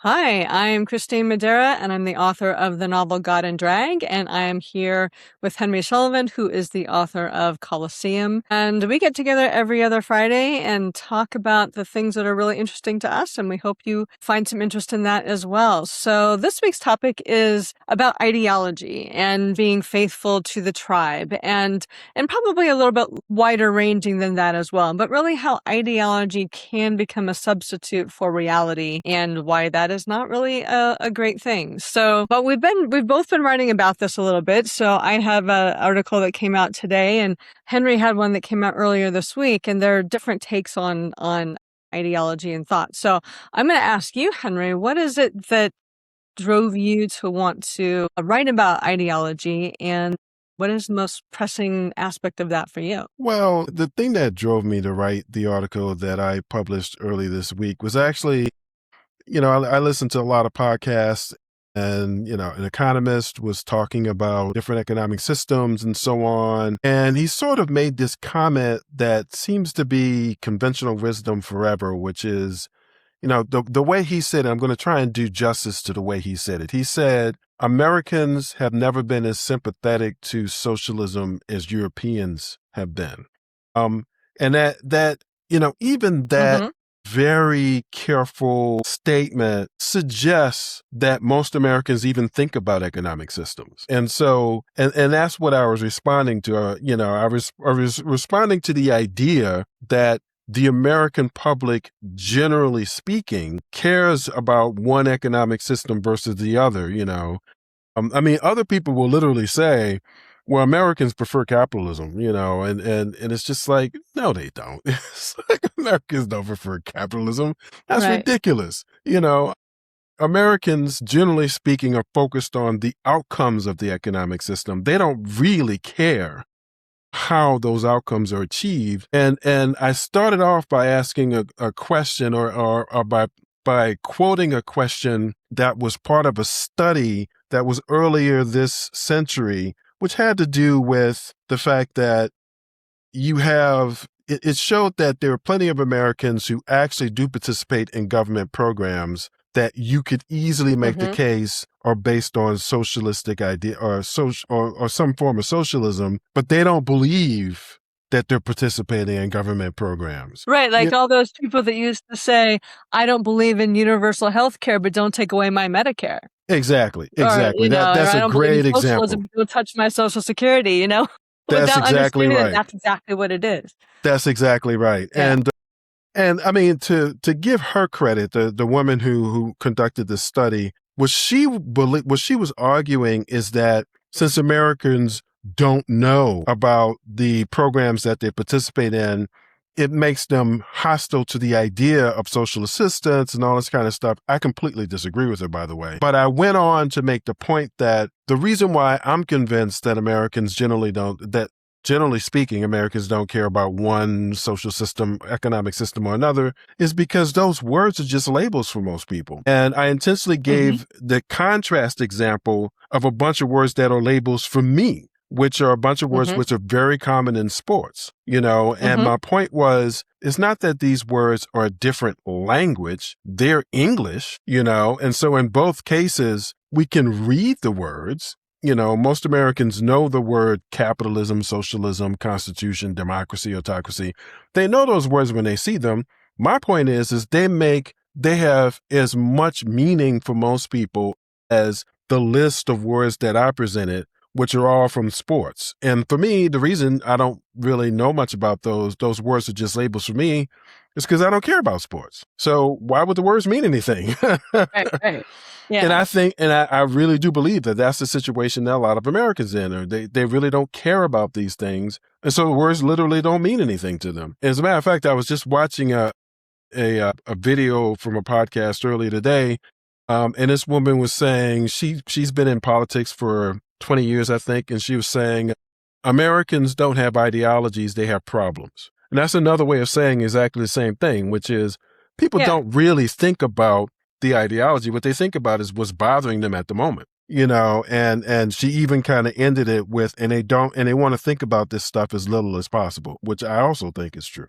Hi, I'm Kristine Madera, and I'm the author of the novel God and Drag, and I am here with Henry Sullivan, who is the author of Colosseum. And we get together every other Friday and talk about the things that are really interesting to us, and we hope you find some interest in that as well. So this week's topic is about ideology and being faithful to the tribe, and probably a little bit wider ranging than that as well, but really how ideology can become a substitute for reality and why that is not really a great thing. So, but we've both been writing about this a little bit. So I have an article that came out today, and Henry had one that came out earlier this week, and there are different takes on ideology and thought. So I'm going to ask you, Henry, what is it that drove you to want to write about ideology, and what is the most pressing aspect of that for you? Well, the thing that drove me to write the article that I published early this week was actually, I listened to a lot of podcasts and, an economist was talking about different economic systems and so on. And he sort of made this comment that seems to be conventional wisdom forever, which is, the way he said it, I'm going to try and do justice to the way he said it. He said, Americans have never been as sympathetic to socialism as Europeans have been. And even that Mm-hmm. very careful statement suggests that most Americans even think about economic systems. And so, and that's what I was responding to. I was responding to the idea that the American public, generally speaking, cares about one economic system versus the other, other people will literally say, well, Americans prefer capitalism, and it's just like, no, they don't. It's like Americans don't prefer capitalism. That's Right. ridiculous. Americans, generally speaking, are focused on the outcomes of the economic system. They don't really care how those outcomes are achieved. And I started off by asking a question or by quoting a question that was part of a study that was earlier this century, which had to do with the fact that it showed that there are plenty of Americans who actually do participate in government programs that you could easily make the Mm-hmm. case are based on socialistic idea or some form of socialism, but they don't believe that they're participating in government programs. Right, Yeah, like all those people that used to say, "I don't believe in universal health care, but don't take away my Medicare." exactly, Or, exactly. or That's "I a don't believe in great example. socialism, but don't touch my Social Security," That's without exactly understanding that right. that's exactly what it is. That's exactly right. Yeah. And I mean, to give her credit, the woman who conducted this study, what she was arguing is that since Americans don't know about the programs that they participate in, it makes them hostile to the idea of social assistance and all this kind of stuff. I completely disagree with her, by the way. But I went on to make the point that the reason why I'm convinced that generally speaking, Americans don't care about one social system, economic system or another, is because those words are just labels for most people. And I intentionally Mhm. gave the contrast example of a bunch of words that are labels for me, which are a bunch of words Mhm. which are very common in sports, and Mhm. my point was, it's not that these words are a different language, they're English, and so in both cases, we can read the words. Most Americans know the word capitalism, socialism, constitution, democracy, autocracy. They know those words when they see them. My point is they have as much meaning for most people as the list of words that I presented, which are all from sports. And for me, the reason I don't really know much about those words are just labels for me is because I don't care about sports. So why would the words mean anything? Right, right. And Yeah. I really do believe that that's the situation that a lot of Americans in, or they really don't care about these things. And so the words literally don't mean anything to them. As a matter of fact, I was just watching a video from a podcast earlier today. And this woman was saying she's been in politics for 20 years, I think. And she was saying, Americans don't have ideologies, they have problems. And that's another way of saying exactly the same thing, which is people Yeah. don't really think about the ideology. What they think about is what's bothering them at the moment, and she even kind of ended it with, and they want to think about this stuff as little as possible, which I also think is true.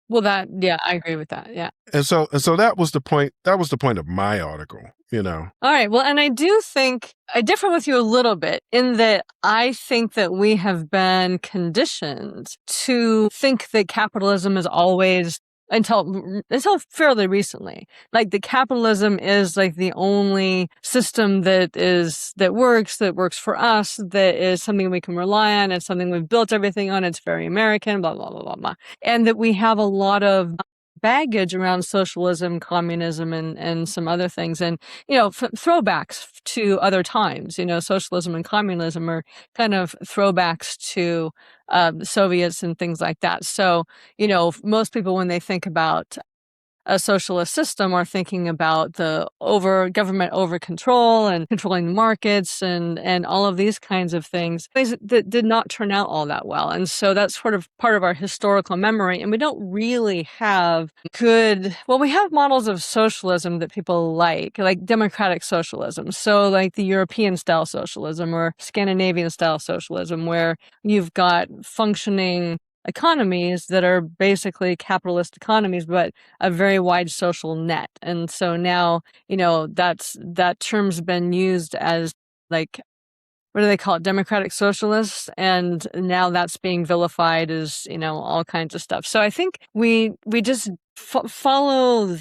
Well, I agree with that. Yeah. And so that was the point. That was the point of my article, you know. All right. Well, and I do think I differ with you a little bit in that I think that we have been conditioned to think that capitalism is always until fairly recently, like the capitalism is like the only system that works for us, that is something we can rely on, it's something we've built everything on, it's very American, blah blah blah blah blah, and that we have a lot of baggage around socialism, communism, and some other things, and throwbacks to other times. Socialism and communism are kind of throwbacks to the Soviets and things like that. So, most people, when they think about a socialist system, are thinking about the government over control and controlling the markets and all of these kinds of things that did not turn out all that well. And so that's sort of part of our historical memory. And we don't really have we have models of socialism that people like democratic socialism. So like the European style socialism or Scandinavian style socialism, where you've got functioning economies that are basically capitalist economies, but a very wide social net. And so now, that term's been used as like, what do they call it? Democratic socialists. And now that's being vilified as, all kinds of stuff. So I think we just follow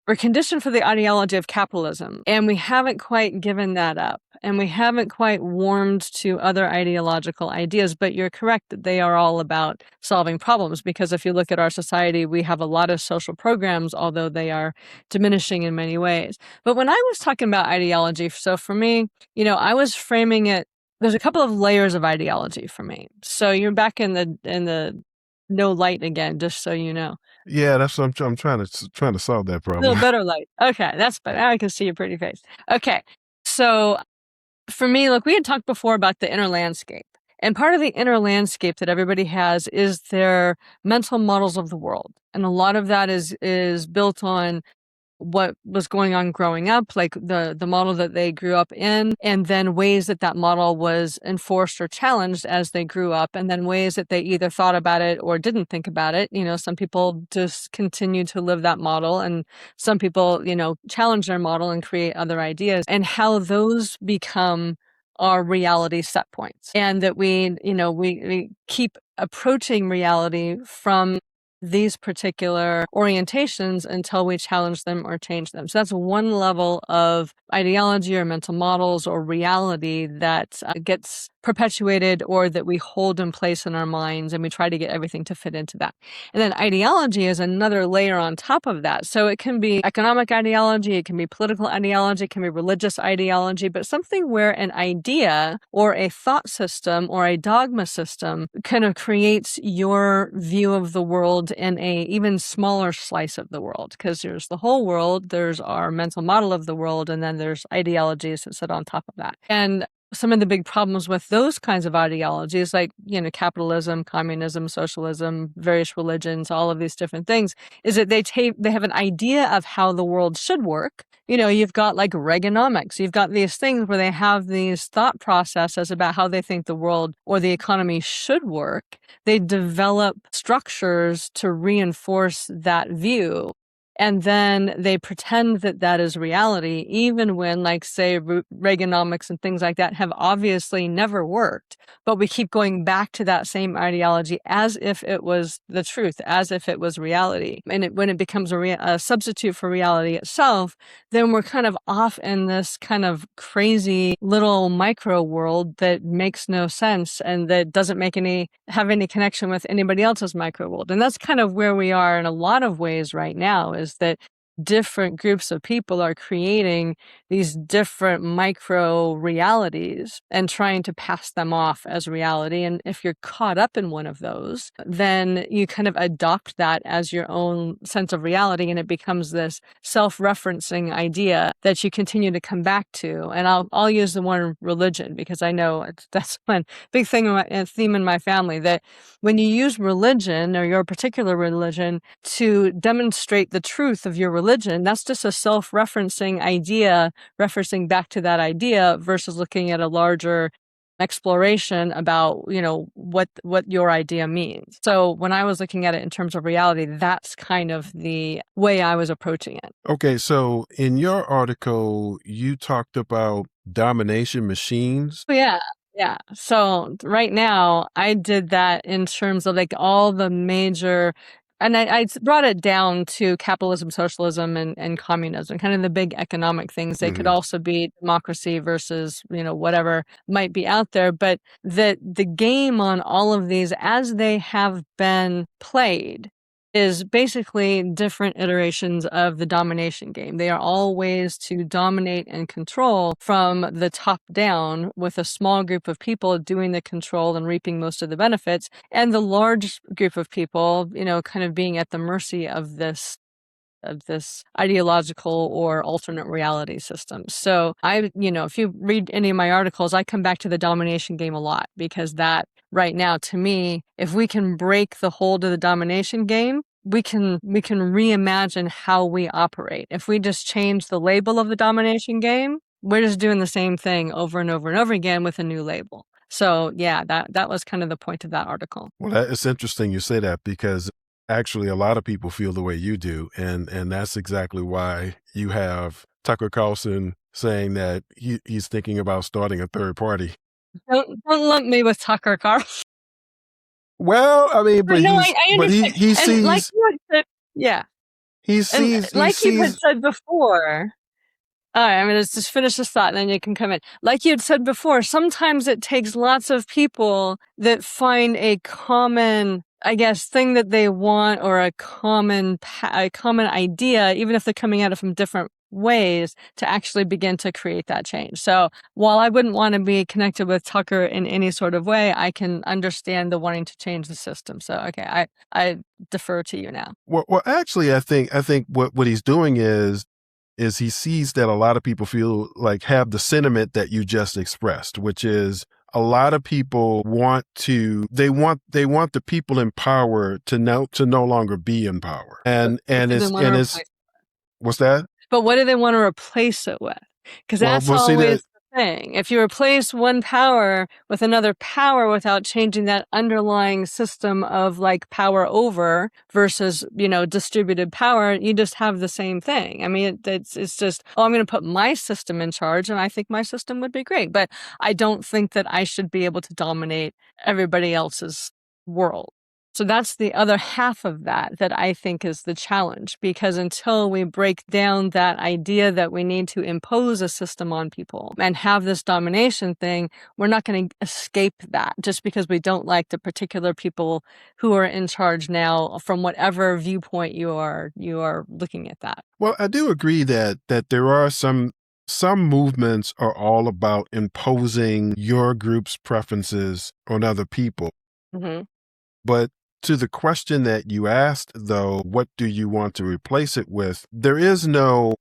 we're conditioned for the ideology of capitalism, and we haven't quite given that up. And we haven't quite warmed to other ideological ideas, but you're correct that they are all about solving problems. Because if you look at our society, we have a lot of social programs, although they are diminishing in many ways. But when I was talking about ideology, so for me, I was framing it, there's a couple of layers of ideology for me. So you're back in the no light again, just so you know. Yeah, that's what I'm trying to solve that A little problem. better light. Okay, that's better. Now I can see your pretty face. Okay, so for me, look, we had talked before about the inner landscape. And part of the inner landscape that everybody has is their mental models of the world. And a lot of that is built on what was going on growing up, like the model that they grew up in, and then ways that model was enforced or challenged as they grew up, and then ways that they either thought about it or didn't think about it. Some people just continue to live that model, and some people, challenge their model and create other ideas, and how those become our reality set points. And that we keep approaching reality from these particular orientations until we challenge them or change them. So that's one level of ideology or mental models or reality that gets perpetuated or that we hold in place in our minds, and we try to get everything to fit into that. And then ideology is another layer on top of that. So it can be economic ideology, it can be political ideology, it can be religious ideology, but something where an idea or a thought system or a dogma system kind of creates your view of the world in a even smaller slice of the world. Because there's the whole world, there's our mental model of the world, and then there's ideologies that sit on top of that. And some of the big problems with those kinds of ideologies, like, capitalism, communism, socialism, various religions, all of these different things, is that they have an idea of how the world should work. You've got like Reaganomics. You've got these things where they have these thought processes about how they think the world or the economy should work. They develop structures to reinforce that view. And then they pretend that is reality, even when, like, say, Reaganomics and things like that have obviously never worked. But we keep going back to that same ideology as if it was the truth, as if it was reality. And when it becomes a substitute for reality itself, then we're kind of off in this kind of crazy little micro world that makes no sense and that doesn't have any connection with anybody else's micro world. And that's kind of where we are in a lot of ways right now, is that different groups of people are creating these different micro realities and trying to pass them off as reality. And if you're caught up in one of those, then you kind of adopt that as your own sense of reality, and it becomes this self-referencing idea that you continue to come back to. And I'll use the word religion because I know that's one big theme in my family, that when you use religion or your particular religion to demonstrate the truth of your religion, that's just a self-referencing idea, referencing back to that idea versus looking at a larger exploration about, what your idea means. So when I was looking at it in terms of reality, that's kind of the way I was approaching it. Okay, so in your article, you talked about domination machines. Oh, yeah. Yeah. So right now, I did that in terms of like all the major, and I brought it down to capitalism, socialism, and communism, kind of the big economic things. They could Mhm. also be democracy versus, whatever might be out there. But the game on all of these, as they have been played, is basically different iterations of the domination game. They are all ways to dominate and control from the top down, with a small group of people doing the control and reaping most of the benefits, and the large group of people, kind of being at the mercy of this ideological or alternate reality system. So if you read any of my articles, I come back to the domination game a lot, because that right now, to me, if we can break the hold of the domination game, we can reimagine how we operate. If we just change the label of the domination game, we're just doing the same thing over and over and over again with a new label. So yeah, that was kind of the point of that article. Well, it's interesting you say that because actually a lot of people feel the way you do, and that's exactly why you have Tucker Carlson saying that he's thinking about starting a third party. Don't lump me with Tucker Carlson. Well, I mean, But but no, he's I but understand. he And like sees you had said, yeah. he And sees he like you had sees said before, all right, I'm gonna just finish this thought and then you can come in. Like you had said before, sometimes it takes lots of people that find a common, I guess, thing that they want, or a common idea, even if they're coming at it from different ways, to actually begin to create that change. So while I wouldn't want to be connected with Tucker in any sort of way, I can understand the wanting to change the system. So okay, I defer to you now. well actually I think what he's doing is he sees that a lot of people feel like have the sentiment that you just expressed, which is a lot of people want the people in power to no longer be in power. What And do they want to it's replace? what's that? But what do they want to replace it with? Because Well, that's we'll see that. always the thing. If you replace one power with another power without changing that underlying system of like power over versus, distributed power, you just have the same thing. I mean, it's just, oh, I'm going to put my system in charge, and I think my system would be great. But I don't think that I should be able to dominate everybody else's world. So that's the other half of that I think is the challenge, because until we break down that idea that we need to impose a system on people and have this domination thing, we're not going to escape that just because we don't like the particular people who are in charge now, from whatever viewpoint you are looking at that. Well, I do agree that there are some movements are all about imposing your group's preferences on other people. Hmm. But to the question that you asked, though, what do you want to replace it with? There is no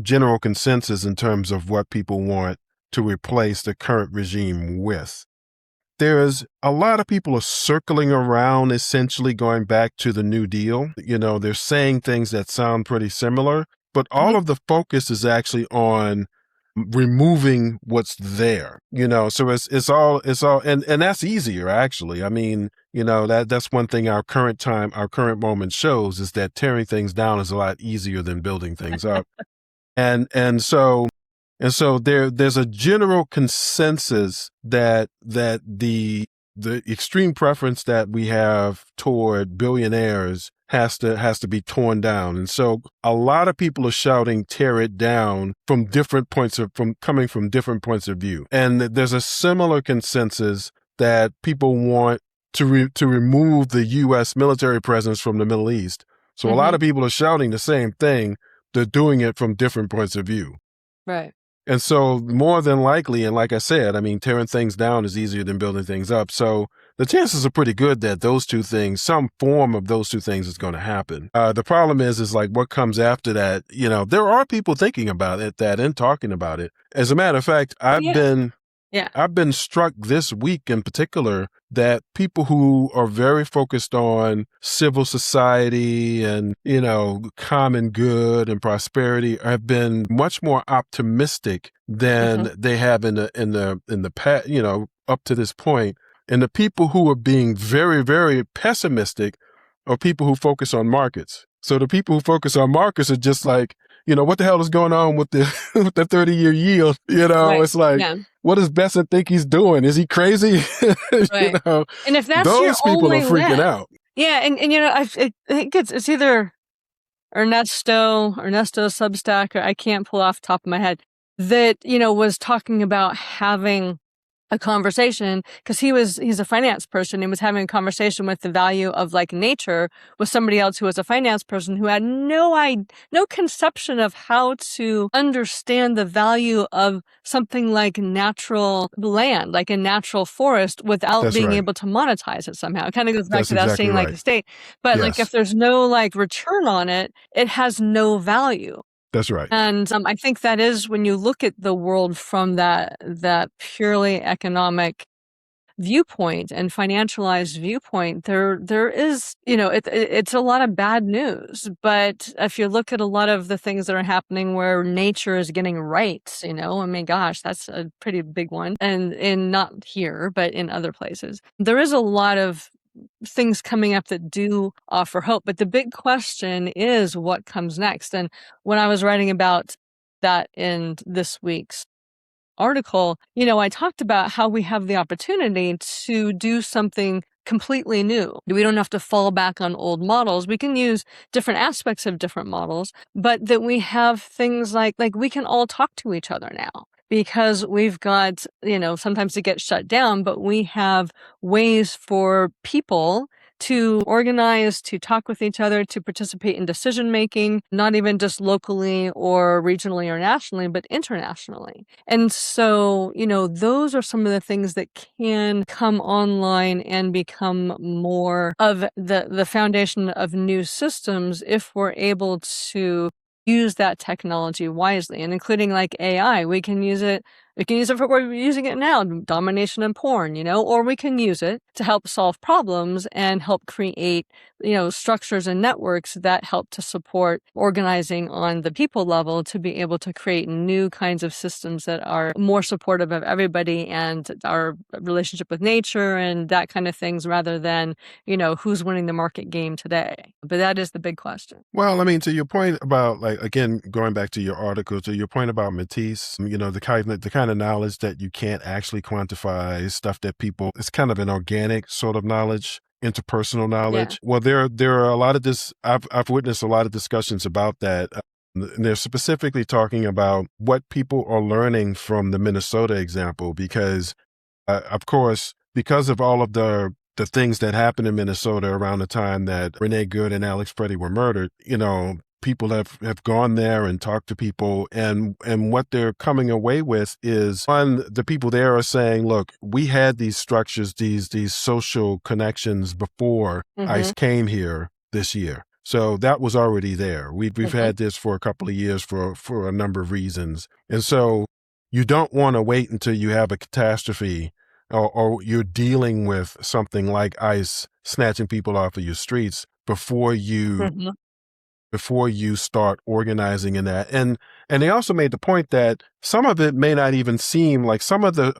general consensus in terms of what people want to replace the current regime with. There's a lot of people are circling around, essentially going back to the New Deal. They're saying things that sound pretty similar, but all Hmm. of the focus is actually on removing what's there. So it's all and that's easier, actually. I mean, that's one thing our current moment shows, is that tearing things down is a lot easier than building things up. And so there's a general consensus that the extreme preference that we have toward billionaires has to be torn down. And so a lot of people are shouting, tear it down, from coming from different points of view. And there's a similar consensus that people want to remove the U.S. military presence from the Middle East. So a lot Hmm. of people are shouting the same thing. They're doing it from different points of view. Right. And so more than likely, and like I said, I mean, tearing things down is easier than building things up. So the chances are pretty good that some form of those two things is going to happen. The problem is like what comes after that. There are people thinking about it and talking about it. As a matter of fact, Oh, yeah. Yeah. I've been struck this week in particular that people who are very focused on civil society and, common good and prosperity have been much more optimistic Hmm. than they have in the past, up to this point. And the people who are being very, very pessimistic are people who focus on markets. So the people who focus on markets are just like, what the hell is going on with the with the 30-year yield? Right. It's like, Yeah. what does Besson think he's doing? Is he crazy? you Right. know, And if that's your those people are only freaking lens, out. yeah, and I think it's either Ernesto Substack, or I can't pull off the top of my head, that, was talking about having a conversation, because he's a finance person and was having a conversation with the value of like nature with somebody else who was a finance person who had no conception of how to understand the value of something like natural land, like a natural forest, without That's being right. able to monetize it somehow. It kind of goes back That's to that exactly saying like right. estate, but like if Yes, there's no like return on it, it has no value. that's right. And I think that is when you look at the world from that purely economic viewpoint and financialized viewpoint, there is, it's a lot of bad news. But if you look at a lot of the things that are happening where nature is getting rights, I mean, gosh, that's a pretty big one. And in not here, but in other places, there is a lot of things coming up that do offer hope. But the big question is what comes next. And when I was writing about that in this week's article, I talked about how we have the opportunity to do something completely new. We don't have to fall back on old models. We can use different aspects of different models, but that we have things like we can all talk to each other now. Because we've got, sometimes it gets shut down, but we have ways for people to organize, to talk with each other, to participate in decision making, not even just locally or regionally or nationally, but internationally. And so, those are some of the things that can come online and become more of the foundation of new systems if we're able to use that technology wisely, and including like AI. We can use it for what we're using it now, domination and porn, or we can use it to help solve problems and help create, structures and networks that help to support organizing on the people level to be able to create new kinds of systems that are more supportive of everybody and our relationship with nature and that kind of things, rather than, who's winning the market game today. But that is the big question. Well, I mean, to your point about again, going back to your article, to your point about Matisse, the kind of knowledge that you can't actually quantify, stuff that it's kind of an organic sort of knowledge, interpersonal Yeah. knowledge. Well, there are a lot of this. I've witnessed a lot of discussions about that. And they're specifically talking about what people are learning from the Minnesota example, because of course, because of all of the things that happened in Minnesota around the time that Renee Good and Alex Preddy were murdered, people have gone there and talked to people, and what they're coming away with is, one, the people there are saying, look, we had these structures, these social connections before Hmm. ICE came here this year. So that was already there. We've Hmm. had this for a couple of years for a number of reasons. And so you don't want to wait until you have a catastrophe, or you're dealing with something like ICE snatching people off of your streets Hmm. before you start organizing in that. And they also made the point that some of it may not even seem like, some of the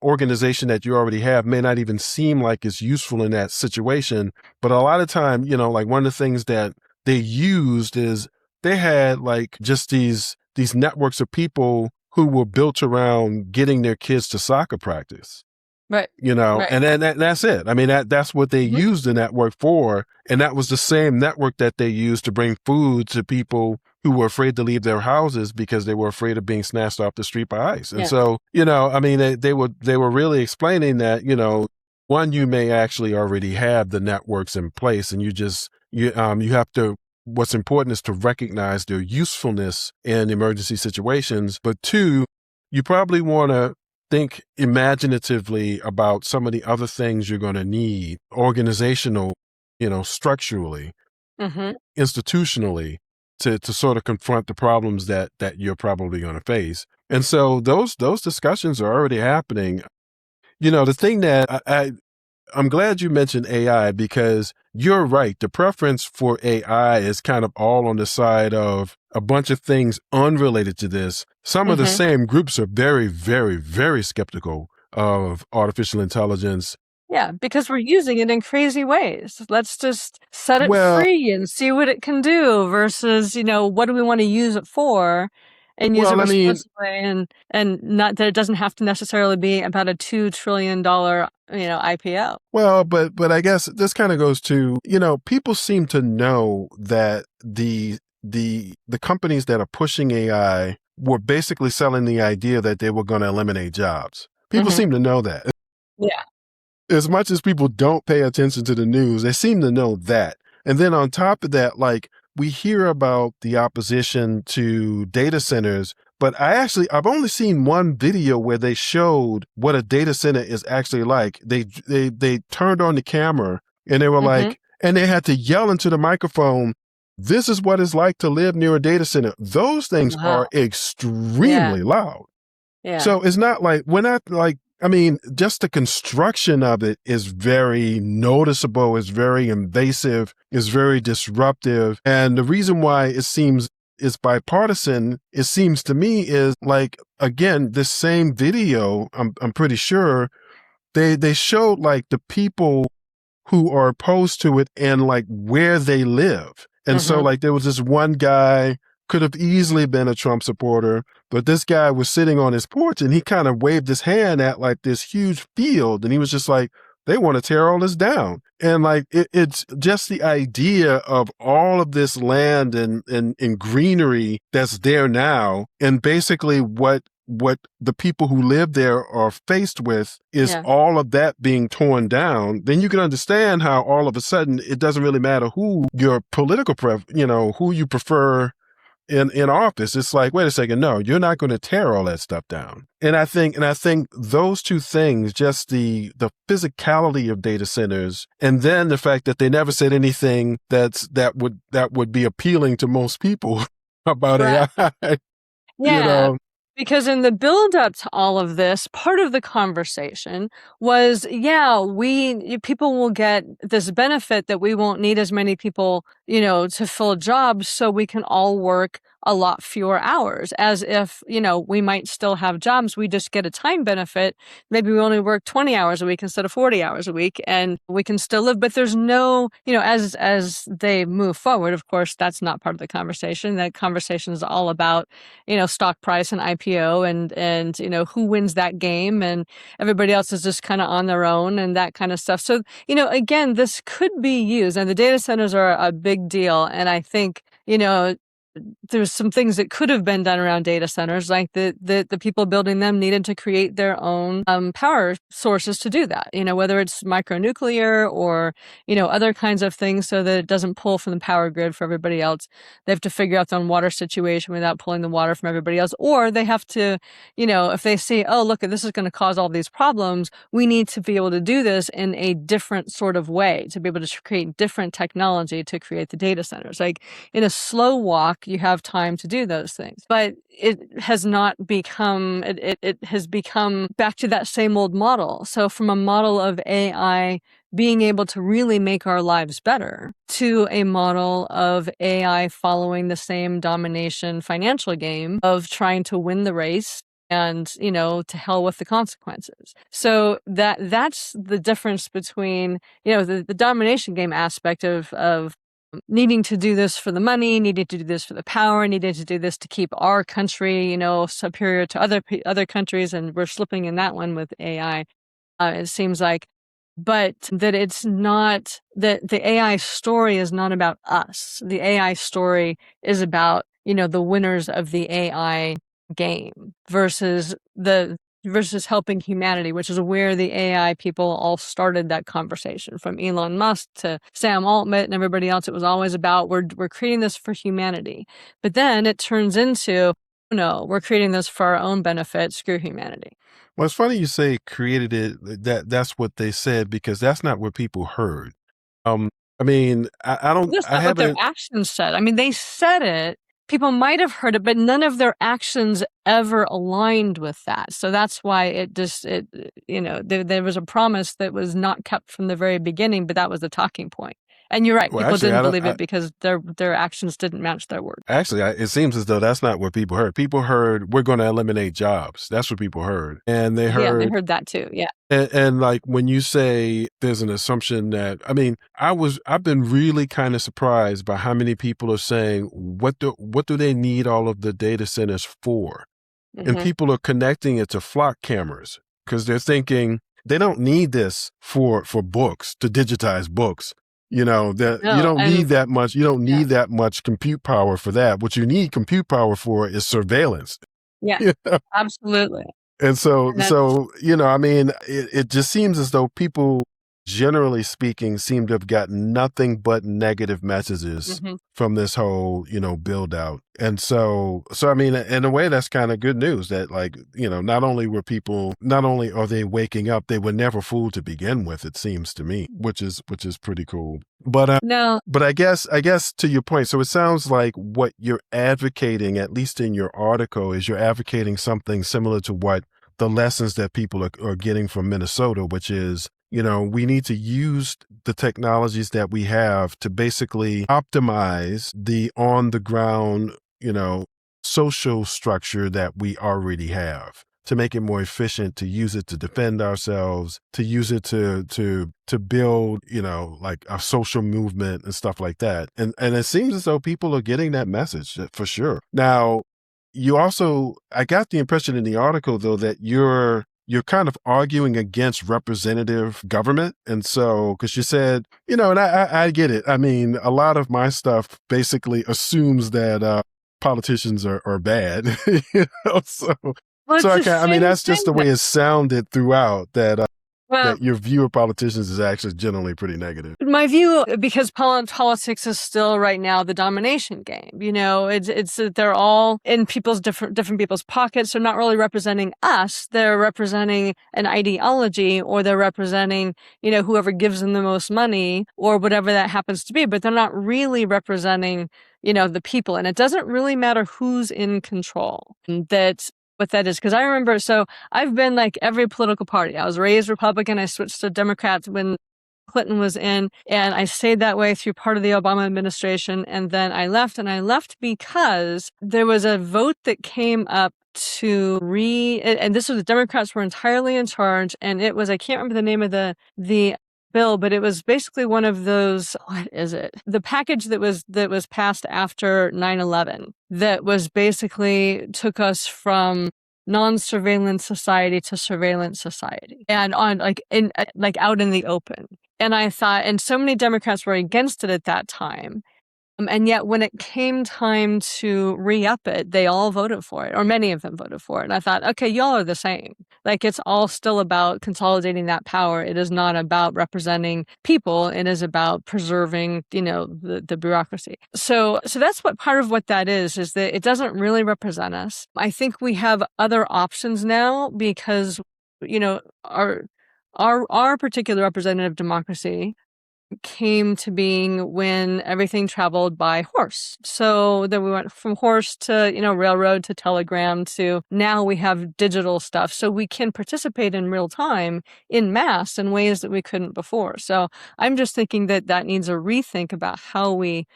organization that you already have may not even seem like it's useful in that situation. But a lot of time, like one of the things that they used is they had like just these networks of people who were built around getting their kids to soccer practice, Right. Right. and then that's it. I mean, that's what they Hmm. used the network for. And that was the same network that they used to bring food to people who were afraid to leave their houses because they were afraid of being snatched off the street by ICE. And Yeah. so, I mean, they were really explaining that, one, you may actually already have the networks in place, and you have to, what's important is to recognize their usefulness in emergency situations. But two, you probably want to think imaginatively about some of the other things you're going to need, organizational, structurally, Hmm. institutionally. to sort of confront the problems that you're probably going to face. And so those discussions are already happening. The thing that I'm glad you mentioned AI, because you're right. The preference for AI is kind of all on the side of a bunch of things unrelated to this. Some of the Mm-hmm. same groups are very, very, very skeptical of artificial intelligence. Yeah, because we're using it in crazy ways. Let's just set it Well, free and see what it can do versus, what do we want to use it for and use it well, I mean, responsibly and not that it doesn't have to necessarily be about a $2 trillion, IPO. well, but I guess this kind of goes to, people seem to know that the companies that are pushing AI were basically selling the idea that they were going to eliminate jobs. People Mm-hmm. seem to know that. Yeah. As much as people don't pay attention to the news, they seem to know that. And then on top of that, like, we hear about the opposition to data centers, but I've only seen one video where they showed what a data center is actually like. They turned on the camera and they were Mm-hmm. like, and they had to yell into the microphone, "This is what it's like to live near a data center." Those things are Wow. Yeah. extremely loud. Yeah. So it's not like, we're not like, I mean, just the construction of it is very noticeable, is very invasive, is very disruptive. And the reason why it seems is bipartisan, it seems to me, is like, again, this same video, I'm pretty sure they showed like the people who are opposed to it and like where they live. And so Mm-hmm. like there was this one guy, could have easily been a Trump supporter, but this guy was sitting on his porch and he kind of waved his hand at like this huge field. And he was just like, they want to tear all this down. And like, it's just the idea of all of this land and greenery that's there now. And basically what the people who live there are faced with is Yeah. all of that being torn down. Then you can understand how all of a sudden it doesn't really matter who your political who you prefer in office. It's like, wait a second, no, you're not going to tear all that stuff down. And I think those two things, just the physicality of data centers, and then the fact that they never said anything that would be appealing to most people about Correct. AI. you Yeah. know Because in the build up to all of this, part of the conversation was, yeah, people will get this benefit that we won't need as many people, to fill jobs, so we can all work a lot fewer hours, as if, we might still have jobs. We just get a time benefit. Maybe we only work 20 hours a week instead of 40 hours a week, and we can still live. But there's no, as they move forward, of course, that's not part of the conversation. That conversation is all about, stock price and IPO and who wins that game, and everybody else is just kind of on their own and that kind of stuff. So, again, this could be used, and the data centers are a big deal. And I think, there's some things that could have been done around data centers, like the people building them needed to create their own power sources to do that, whether it's micronuclear or, other kinds of things, so that it doesn't pull from the power grid for everybody else. They have to figure out their own water situation without pulling the water from everybody else. Or they have to, if they see, oh, look, this is going to cause all these problems, we need to be able to do this in a different sort of way, to be able to create different technology to create the data centers. Like, in a slow walk, you have time to do those things. But it has not become, it has become back to that same old model. So from a model of AI being able to really make our lives better, to a model of AI following the same domination financial game of trying to win the race and, to hell with the consequences. So that's the difference between, the domination game aspect of needing to do this for the money, needing to do this for the power, needing to do this to keep our country, superior to other countries, and we're slipping in that one with AI. It seems like, but that it's not that the AI story is not about us. The AI story is about, the winners of the AI game versus helping humanity, which is where the AI people all started that conversation. From Elon Musk to Sam Altman and everybody else, it was always about, we're creating this for humanity. But then it turns into, no, we're creating this for our own benefit. Screw humanity. Well, it's funny you say created it. That's what they said, because that's not what people heard. I mean, That's I not what their haven't. actions said. I mean, they said it. People might have heard it, but none of their actions ever aligned with that. So that's why there was a promise that was not kept from the very beginning, but that was the talking point. And you're right, Well, people actually, didn't I don't. believe it because their actions didn't match their word. It seems as though that's not what people heard. People heard we're going to eliminate jobs. That's what people heard, and they Yeah, they heard. heard that too. Yeah. And like when you say there's an assumption that, I mean, I've been really kind of surprised by how many people are saying what do they need all of the data centers for? And Hmm. people are connecting it to flock cameras because they're thinking they don't need this for books to digitize books. You know, that you No, don't and need that much. You don't yeah, need that much compute power for that. What you need compute power for is surveillance. yeah, You know? absolutely. And And that's I mean, it just seems as though people, generally speaking, seem to have gotten nothing but negative messages mhm. from this whole, build out. And so I mean, in a way, that's kind of good news that, like, not only are they waking up, they were never fooled to begin with, it seems to me, which is pretty cool. No, But I guess to your point, so it sounds like what you're advocating, at least in your article, is you're advocating something similar to what the lessons that people are getting from Minnesota, which is, we need to use the technologies that we have to basically optimize the on the ground, social structure that we already have, to make it more efficient, to use it to defend ourselves, to use it to build, like a social movement and stuff like that. And it seems as though people are getting that message for sure. Now, I got the impression in the article though that you're kind of arguing against representative government. And so, because you said, and I get it. I mean, a lot of my stuff basically assumes that politicians are bad. So well, so it's the I mean, same that's just thing. the way it sounded throughout, Well, that your view of politicians is actually generally pretty negative. my view, because politics is still right now the domination game. It's they're all in people's different people's pockets. They're not really representing us. They're representing an ideology, or they're representing whoever gives them the most money, or whatever that happens to be. But they're not really representing the people, and it doesn't really matter who's in control. That's what that is. Because I remember, so I've been like every political party. I was raised Republican. I switched to Democrat when Clinton was in, and I stayed that way through part of the Obama administration. And then I left, and I left because there was a vote that came up and this was the Democrats were entirely in charge. And it was, I can't remember the name of the bill, but it was basically one of those, what is it? The package that was passed after 9/11 that was basically took us from non-surveillance society to surveillance society, and on like out in the open. And I thought, and so many Democrats were against it at that time. And yet, when it came time to re-up it, they all voted for it, or many of them voted for it. And I thought, okay, y'all are the same. Like, it's all still about consolidating that power. It is not about representing people. It is about preserving, the bureaucracy. So that's what part of what that is that it doesn't really represent us. I think we have other options now because, our particular representative democracy came to being when everything traveled by horse. So then we went from horse to, railroad to telegram to now we have digital stuff. So we can participate in real time in mass in ways that we couldn't before. So I'm just thinking that needs a rethink about how we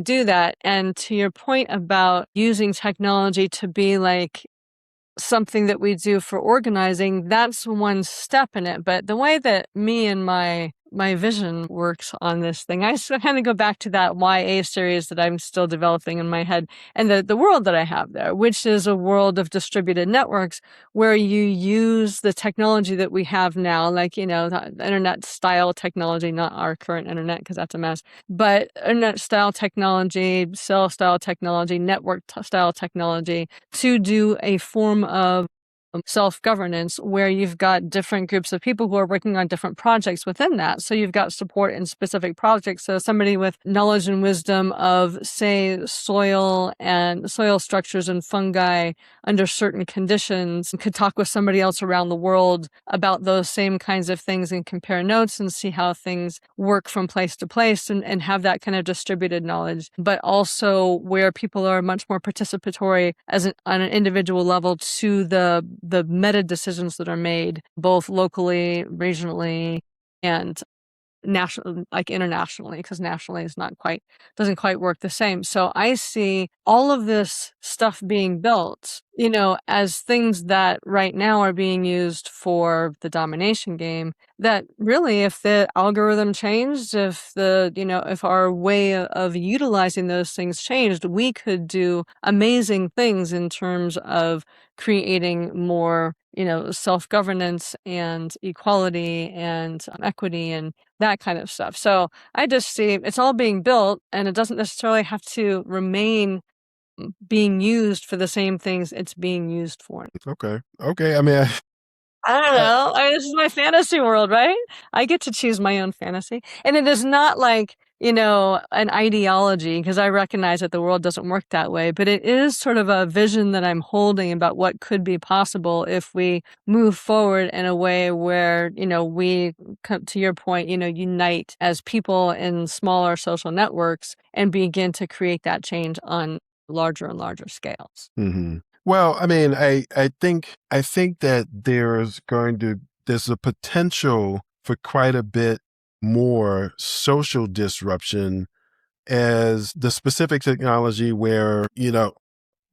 do that. And to your point about using technology to be like something that we do for organizing, that's one step in it. But the way that me and my vision works on this thing, I still kind of go back to that YA series that I'm still developing in my head, and the world that I have there, which is a world of distributed networks where you use the technology that we have now, like, the internet style technology, not our current internet, because that's a mess, but internet style technology, cell style technology, network style technology, to do a form of self-governance, where you've got different groups of people who are working on different projects within that. So you've got support in specific projects. So somebody with knowledge and wisdom of, say, soil and soil structures and fungi under certain conditions could talk with somebody else around the world about those same kinds of things and compare notes and see how things work from place to place, and have that kind of distributed knowledge. But also where people are much more participatory on an individual level to the meta decisions that are made both locally, regionally, and national, like internationally, because nationally is doesn't quite work the same. So I see all of this stuff being built, as things that right now are being used for the domination game, that really, if the algorithm changed, if our way of utilizing those things changed, we could do amazing things in terms of creating more, self-governance and equality and equity and that kind of stuff. So I just see it's all being built, and it doesn't necessarily have to remain being used for the same things it's being used for. Okay. Okay. I mean, I don't know. This is my fantasy world, right? I get to choose my own fantasy. And it is not like, an ideology, because I recognize that the world doesn't work that way, but it is sort of a vision that I'm holding about what could be possible if we move forward in a way where, we come to your point, unite as people in smaller social networks and begin to create that change on larger and larger scales. mhm. Well, I mean, I think that there's a potential for quite a bit more social disruption as the specific technology where,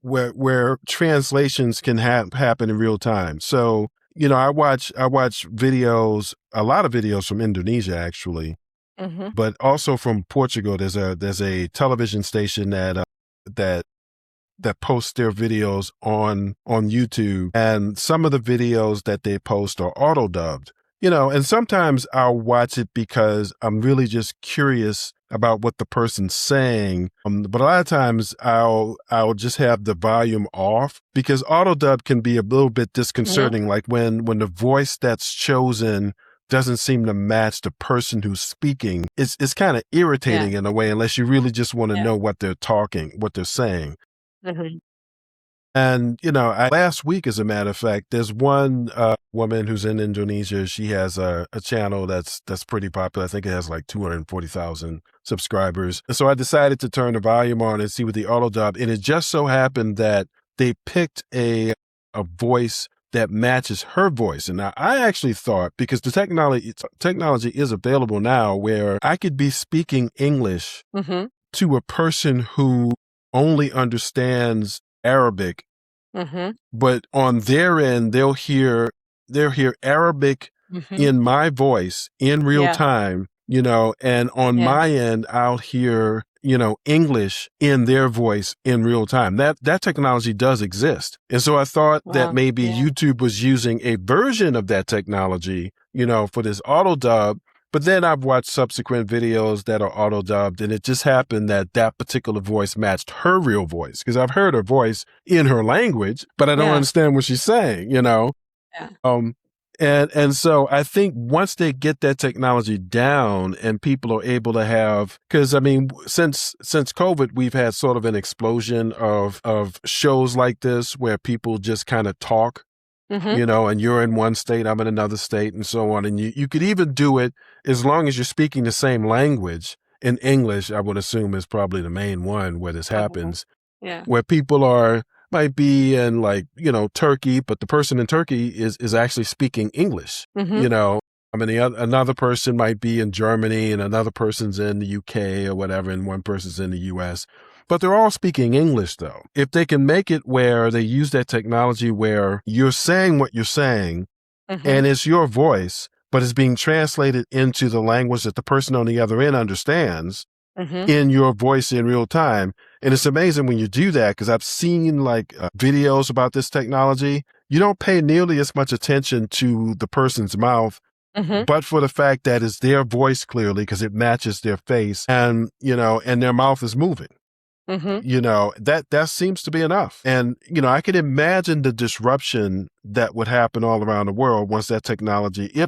where translations can happen in real time. So, I watch videos, a lot of videos from Indonesia actually, Mm-hmm. but also from Portugal. There's a television station that posts their videos on YouTube, and some of the videos that they post are auto dubbed. And sometimes I'll watch it because I'm really just curious about what the person's saying. But a lot of times I'll just have the volume off, because auto dub can be a little bit disconcerting. Like when the voice that's chosen doesn't seem to match the person who's speaking. It's kind of irritating in a way, unless you really just want to know what they're saying. Mm-hmm. And, last week, as a matter of fact, there's one woman who's in Indonesia. She has a channel that's pretty popular. I think it has like 240,000 subscribers. And so I decided to turn the volume on and see what the auto dub. And it just so happened that they picked a voice that matches her voice. And now I actually thought, because the technology is available now, where I could be speaking English Mm-hmm. to a person who only understands Arabic, Mm-hmm. but on their end, they'll hear Arabic Mm-hmm. in my voice in real time, and on my end, I'll hear, English in their voice in real time. That technology does exist. And so I thought that maybe YouTube was using a version of that technology, for this auto dub. But then I've watched subsequent videos that are auto dubbed, and it just happened that particular voice matched her real voice, because I've heard her voice in her language, but I don't understand what she's saying, Yeah. And so I think once they get that technology down and people are able to have, because I mean, since COVID, we've had sort of an explosion of shows like this where people just kind of talk. Mm-hmm. And you're in one state, I'm in another state, and so on. And you could even do it as long as you're speaking the same language. In English, I would assume, is probably the main one where this happens, where people might be in Turkey, but the person in Turkey is actually speaking English. Mm-hmm. I mean, another person might be in Germany, and another person's in the UK or whatever, and one person's in the US. But they're all speaking English, though. If they can make it where they use that technology where you're saying what you're saying, and it's your voice, but it's being translated into the language that the person on the other end understands in your voice in real time. And it's amazing when you do that, because I've seen videos about this technology. You don't pay nearly as much attention to the person's mouth, but for the fact that it's their voice clearly, because it matches their face, and, and their mouth is moving. Hmm. That seems to be enough. And I can imagine the disruption that would happen all around the world once if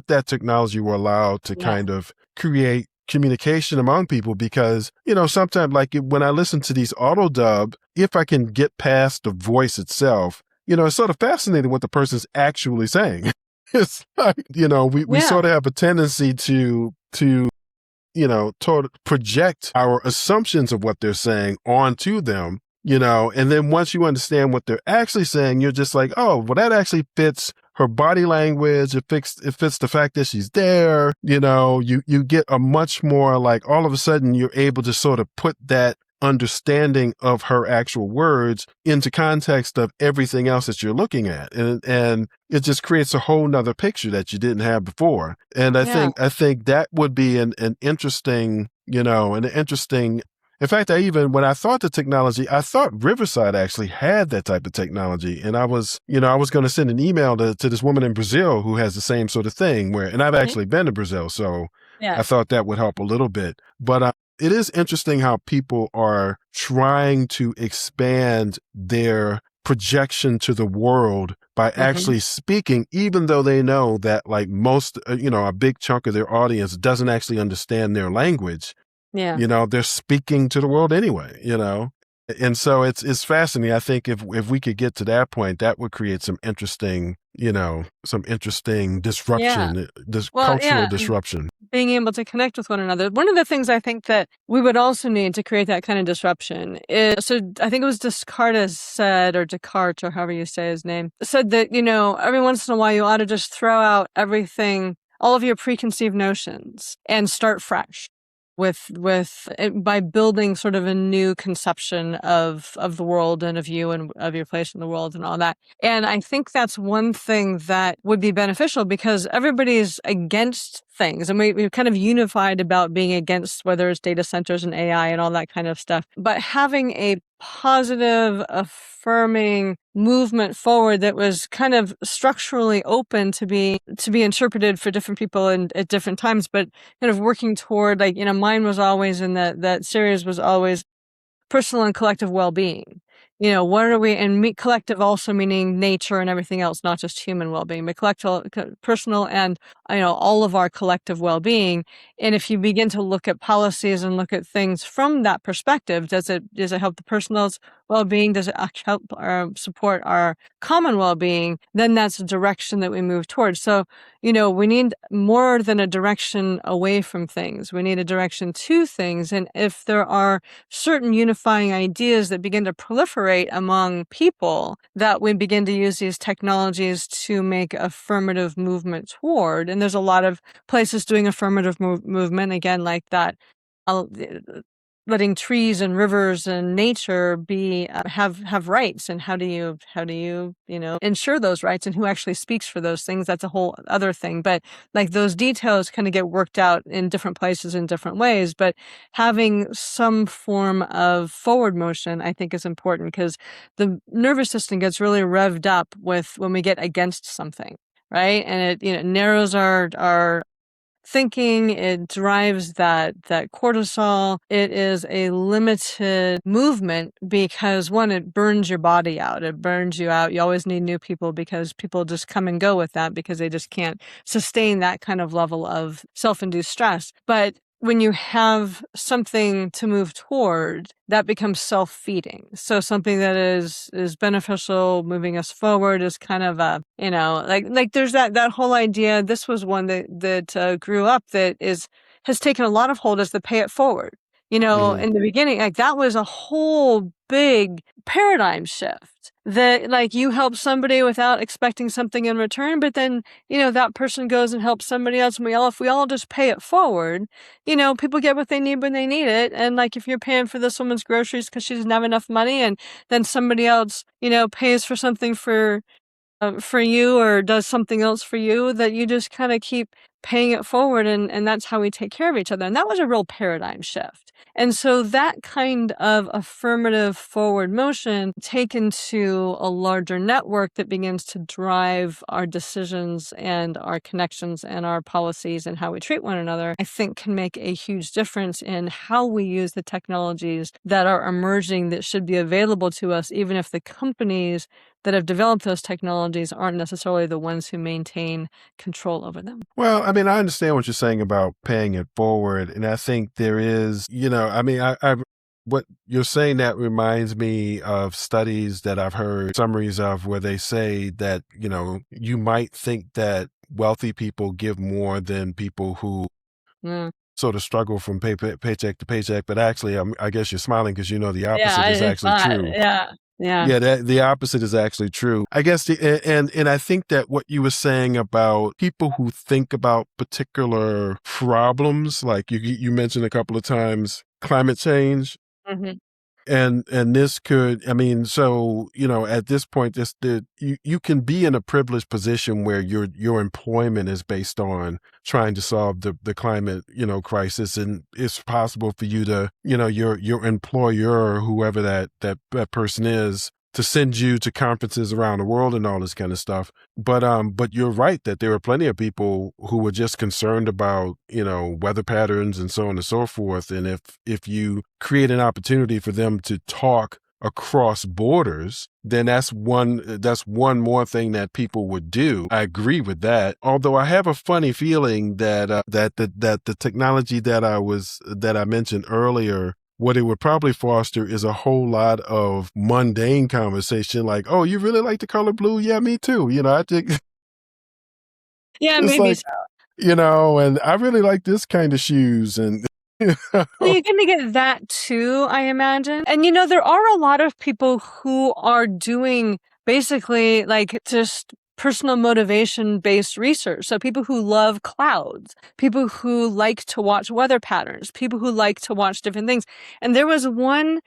that technology were allowed to Yeah. kind of create communication among people. Because sometimes, like when I listen to these auto dub, if I can get past the voice itself, it's sort of fascinating what the person's actually saying. It's like, we Yeah. sort of have a tendency to project our assumptions of what they're saying onto them, and then once you understand what they're actually saying, you're just like, oh, well, that actually fits her body language. It fits the fact that she's there. You get a much more, like, all of a sudden you're able to sort of put that understanding of her actual words into context of everything else that you're looking at, and it just creates a whole nother picture that you didn't have before. And I Yeah. think that would be an interesting, in fact, when I thought the technology, I thought Riverside actually had that type of technology. And I was going to send an email to this woman in Brazil who has the same sort of thing and I've Mhm. actually been to Brazil. So Yeah. I thought that would help a little bit. But it is interesting how people are trying to expand their projection to the world by Hmm. actually speaking, even though they know that, like, most, a big chunk of their audience doesn't actually understand their language. Yeah. They're speaking to the world anyway. And so it's fascinating. I think if we could get to that point, that would create some interesting Yeah. disruption, this Well, cultural yeah. And disruption. being able to connect with one another. One of the things I think that we would also need to create that kind of disruption is, so I think it was Descartes said, or Descartes, or however you say his name, said that, every once in a while you ought to just throw out everything, all of your preconceived notions, and start fresh by building sort of a new conception of the world and of you and of your place in the world and all that. And I think that's one thing that would be beneficial, because everybody's against things, and we've kind of unified about being against, whether it's data centers and AI and all that kind of stuff. But having a positive, affirming movement forward that was kind of structurally open to be interpreted for different people and at different times, but kind of working toward, like, mine was always, in that series was always personal and collective well-being. What are we, and collective also meaning nature and everything else, not just human well-being, but personal, and all of our collective well-being. And if you begin to look at policies and look at things from that perspective, does it help the personal's well-being? Does it help support our common well-being? Then that's a direction that we move towards. So we need more than a direction away from things. We need a direction to things. And if there are certain unifying ideas that begin to proliferate among people, that we begin to use these technologies to make affirmative movement toward. And there's a lot of places doing affirmative movement, again, like that. uh, Letting trees and rivers and nature be have rights, and how do you ensure those rights, and who actually speaks for those things? That's a whole other thing. But like, those details kind of get worked out in different places in different ways. But having some form of forward motion, I think, is important, because the nervous system gets really revved up when we get against something, right? And it narrows our thinking. It drives that cortisol. It is a limited movement, because one, it burns your body out. It burns you out. You always need new people, because people just come and go with that, because they just can't sustain that kind of level of self-induced stress. But when you have something to move toward, that becomes self-feeding. So something that is beneficial, moving us forward, is kind of a, like there's that whole idea. This was one that grew up, that has taken a lot of hold, as the pay it forward. Mhm. In the beginning, like, that was a whole big paradigm shift, that, like, you help somebody without expecting something in return, but then, that person goes and helps somebody else, and if we all just pay it forward, people get what they need when they need it. And, like, if you're paying for this woman's groceries because she doesn't have enough money, and then somebody else, pays for something for you, or does something else for you, that you just kind of keep paying it forward, and that's how we take care of each other. And that was a real paradigm shift. And so that kind of affirmative forward motion taken to a larger network that begins to drive our decisions and our connections and our policies and how we treat one another, I think can make a huge difference in how we use the technologies that are emerging that should be available to us, even if the companies that have developed those technologies aren't necessarily the ones who maintain control over them. Well, I mean, I understand what you're saying about paying it forward. And I think there is, what you're saying that reminds me of studies that I've heard summaries of where they say that, you might think that wealthy people give more than people who sort of struggle from paycheck to paycheck. But actually, I guess you're smiling because the opposite is It's actually not. true. Yeah. Yeah, the opposite is actually true. I guess, and I think that what you were saying about people who think about particular problems, like you mentioned a couple of times, climate change, Mhm. and this could, I mean, so at this point, you can be in a privileged position where your employment is based on trying to solve the climate crisis, and it's possible for you to your employer, whoever that person is, to send you to conferences around the world and all this kind of stuff. But you're right that there are plenty of people who were just concerned about, weather patterns and so on and so forth. And if you create an opportunity for them to talk across borders, then that's one more thing that people would do. I agree with that. Although I have a funny feeling that the technology that I mentioned earlier, what it would probably foster is a whole lot of mundane conversation, like, "Oh, you really like the color blue? Yeah, me too." I think Yeah, it's maybe like, so. and I really like this kind of shoes, and Well, you're gonna get that too, I imagine. And there are a lot of people who are doing basically like just personal motivation based research. So people who love clouds, people who like to watch weather patterns, people who like to watch different things. And there was one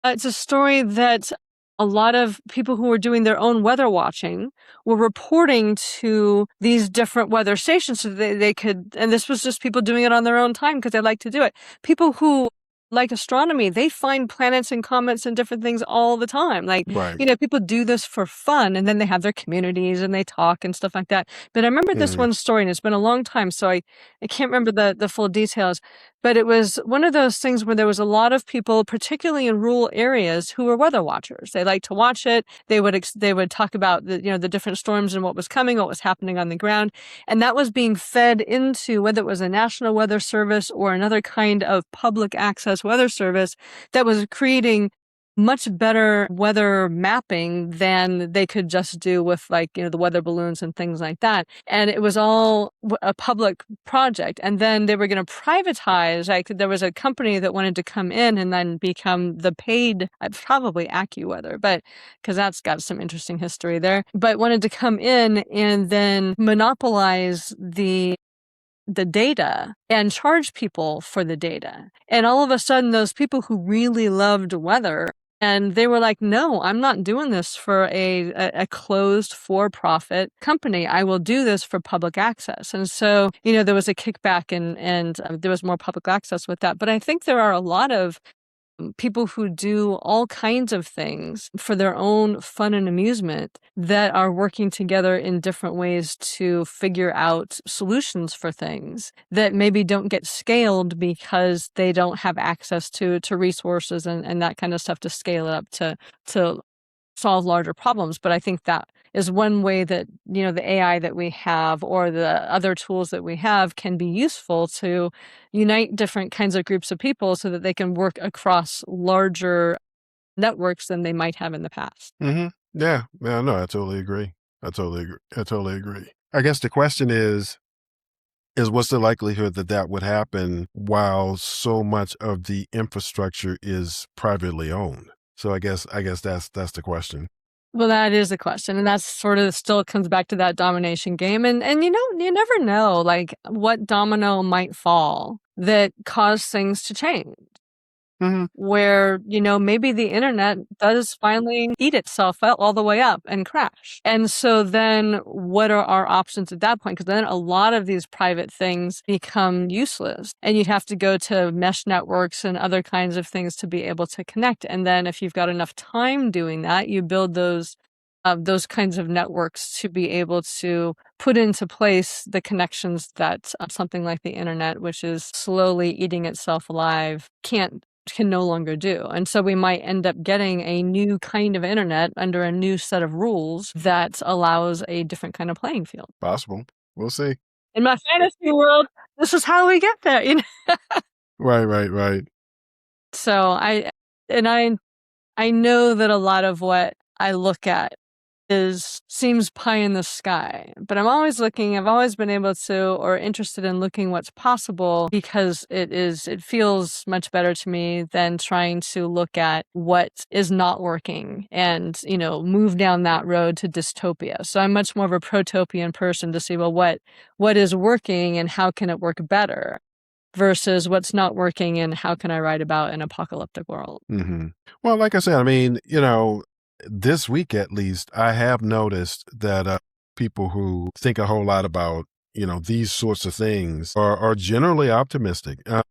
it's a story that a lot of people who were doing their own weather watching were reporting to these different weather stations so they could, and this was just people doing it on their own time because they like to do it. People who like astronomy, they find planets and comets and different things all the time. Like, right. people do this for fun and then they have their communities and they talk and stuff like that. But I remember this one story, and it's been a long time, so I can't remember the full details. But it was one of those things where there was a lot of people, particularly in rural areas, who were weather watchers. They liked to watch it. They would talk about the different storms and what was coming, what was happening on the ground, and that was being fed into whether it was a National Weather Service or another kind of public access weather service that was creating much better weather mapping than they could just do with the weather balloons and things like that. And it was all a public project. And then they were going to privatize. There was a company that wanted to come in and then become the paid, probably AccuWeather, but because that's got some interesting history there, but wanted to come in and then monopolize the data and charge people for the data. And all of a sudden, those people who really loved weather, and they were like, "No, I'm not doing this for a closed for-profit company. I will do this for public access." And so, there was a kickback and there was more public access with that. But I think there are a lot of people who do all kinds of things for their own fun and amusement that are working together in different ways to figure out solutions for things that maybe don't get scaled because they don't have access to resources and that kind of stuff to scale it up to solve larger problems. But I think that is one way that, the AI that we have or the other tools that we have can be useful to unite different kinds of groups of people so that they can work across larger networks than they might have in the past. Yeah. Yeah, no, I totally agree. I totally agree. I guess the question is what's the likelihood that would happen while so much of the infrastructure is privately owned? So I guess that's the question. Well, that is a question, and that's sort of still comes back to that domination game, and you never know, like, what domino might fall that cause things to change. Mhm. where, maybe the internet does finally eat itself all the way up and crash. And so then what are our options at that point? Because then a lot of these private things become useless, and you'd have to go to mesh networks and other kinds of things to be able to connect. And then if you've got enough time doing that, you build those kinds of networks to be able to put into place the connections that something like the internet, which is slowly eating itself alive, can no longer do. And so we might end up getting a new kind of internet under a new set of rules that allows a different kind of playing field. Possible. We'll see. In my fantasy world, this is how we get there. Right. So I know that a lot of what I look at seems pie in the sky, but I've always been able to, or interested in looking what's possible, because it feels much better to me than trying to look at what is not working and, move down that road to dystopia. So I'm much more of a protopian person to see, well, what is working and how can it work better, versus what's not working and how can I write about an apocalyptic world. Hmm. Well, like I said, I mean, this week at least, I have noticed that people who think a whole lot about, these sorts of things are generally optimistic. I'm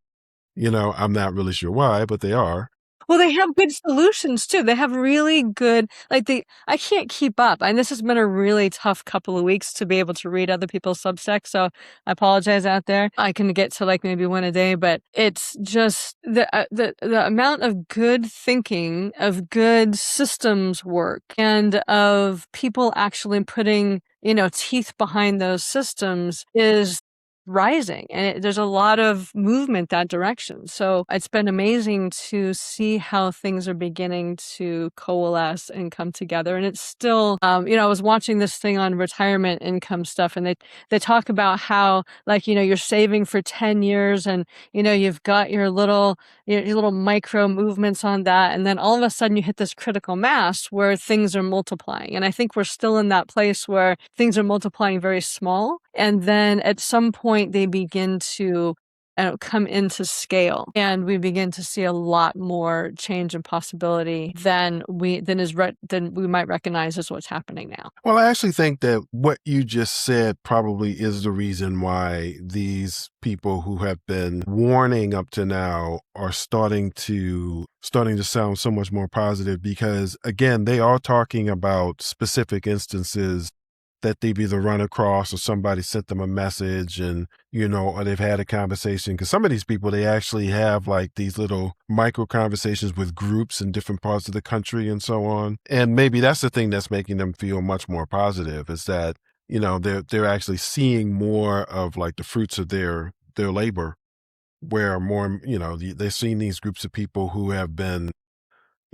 not really sure why, but they are. Well, they have good solutions too. They have really good, I can't keep up. And this has been a really tough couple of weeks to be able to read other people's Substack. So I apologize out there. I can get to maybe one a day, but it's just the amount of good thinking, of good systems work, and of people actually putting, teeth behind those systems is rising, and there's a lot of movement that direction. So it's been amazing to see how things are beginning to coalesce and come together. And it's still, I was watching this thing on retirement income stuff, and they talk about how, you're saving for 10 years, and you've got your little micro movements on that, and then all of a sudden you hit this critical mass where things are multiplying. And I think we're still in that place where things are multiplying very small, and then at some point they begin to come into scale, and we begin to see a lot more change and possibility than we might recognize as what's happening now. Well, I actually think that what you just said probably is the reason why these people who have been warning up to now are starting to sound so much more positive, because again, they are talking about specific instances that they've either run across or somebody sent them a message, and, or they've had a conversation. Because some of these people, they actually have these little micro conversations with groups in different parts of the country and so on. And maybe that's the thing that's making them feel much more positive, is that, they're actually seeing more of the fruits of their labor, where more, they're seeing these groups of people who have been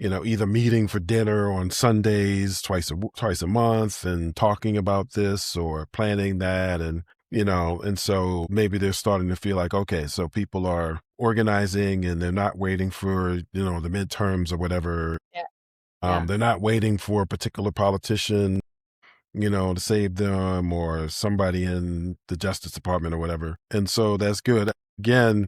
either meeting for dinner on Sundays twice a month and talking about this or planning that. And, and so maybe they're starting to feel like, okay, so people are organizing and they're not waiting for, the midterms or whatever. Yeah. They're not waiting for a particular politician, to save them, or somebody in the Justice Department or whatever. And so that's good. Again,